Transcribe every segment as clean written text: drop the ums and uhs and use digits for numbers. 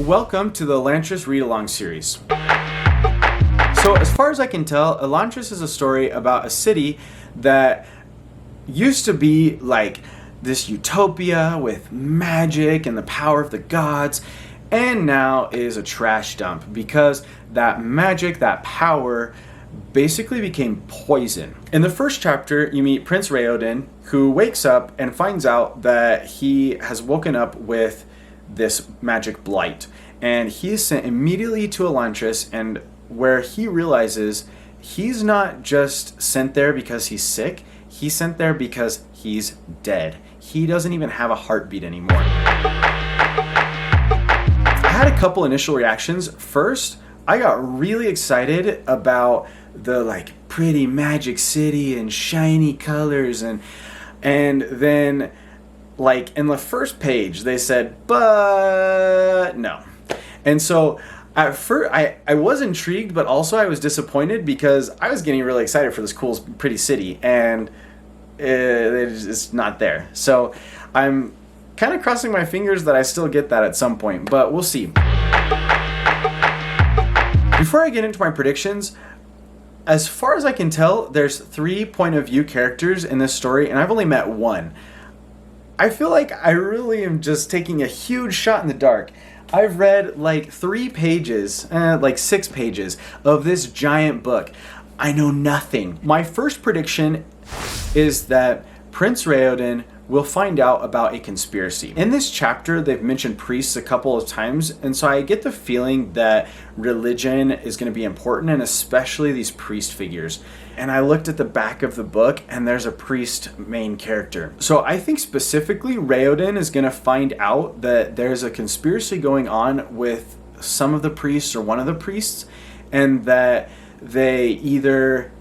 Welcome to the Elantris read-along series. So as far as I can tell, Elantris is a story about a city that used to be like this utopia with magic and the power of the gods, and now is a trash dump because that magic, that power, basically became poison. In the first chapter, you meet Prince Raoden, who wakes up and finds out that he has woken up with this magic blight, and he is sent immediately to Elantris, and where he realizes he's not just sent there because he's sick, he's sent there because he's dead. He doesn't even have a heartbeat anymore. I had a couple initial reactions. First, I got really excited about the pretty magic city and shiny colors, and then in the first page they said, but no. And so at first I was intrigued, but also I was disappointed because I was getting really excited for this cool, pretty city, and it's not there. So I'm kind of crossing my fingers that I still get that at some point, but we'll see. Before I get into my predictions, as far as I can tell, there's 3 point of view characters in this story, and I've only met one. I feel like I really am just taking a huge shot in the dark. I've read 3 pages, 6 pages of this giant book. I know nothing. My first prediction is that Prince Raoden will find out about a conspiracy. In this chapter, they've mentioned priests a couple of times, and so I get the feeling that religion is going to be important, and especially these priest figures. And I looked at the back of the book, and there's a priest main character. So I think specifically Raoden is going to find out that there's a conspiracy going on with some of the priests or one of the priests, and that they either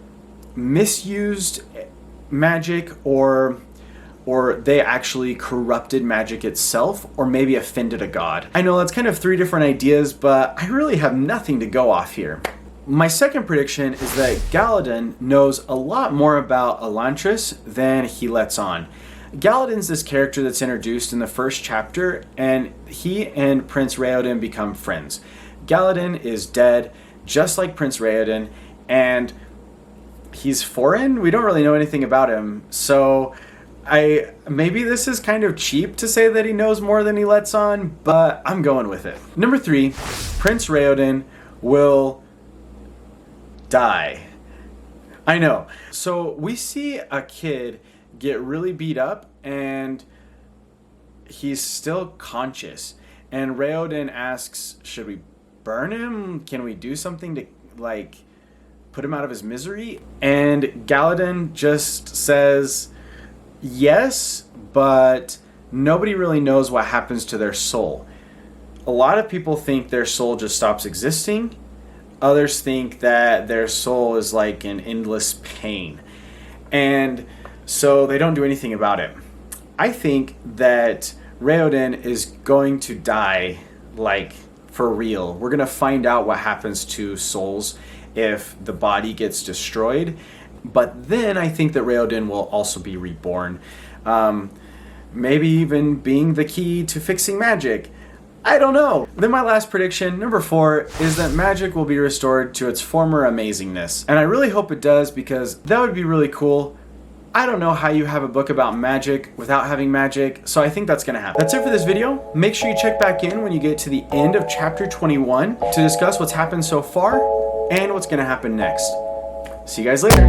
misused magic or they actually corrupted magic itself, or maybe offended a god. I know that's kind of 3 different ideas, but I really have nothing to go off here. My second prediction is that Galladon knows a lot more about Elantris than he lets on. Galladon's this character that's introduced in the first chapter, and he and Prince Raoden become friends. Galladon is dead, just like Prince Raoden, and he's foreign. We don't really know anything about him, so maybe this is kind of cheap to say that he knows more than he lets on, but I'm going with it. Number 3, Prince Raoden will die. I know. So we see a kid get really beat up, and he's still conscious. And Raoden asks, should we burn him? Can we do something to put him out of his misery? And Galladon just says, yes, but nobody really knows what happens to their soul. A lot of people think their soul just stops existing. Others think that their soul is like an endless pain. And so they don't do anything about it. I think that Raoden is going to die, for real. We're going to find out what happens to souls if the body gets destroyed. But then I think that Raoden will also be reborn. Maybe even being the key to fixing magic. I don't know. Then my last prediction, number 4, is that magic will be restored to its former amazingness. And I really hope it does, because that would be really cool. I don't know how you have a book about magic without having magic, so I think that's going to happen. That's it for this video. Make sure you check back in when you get to the end of chapter 21 to discuss what's happened so far and what's going to happen next. See you guys later.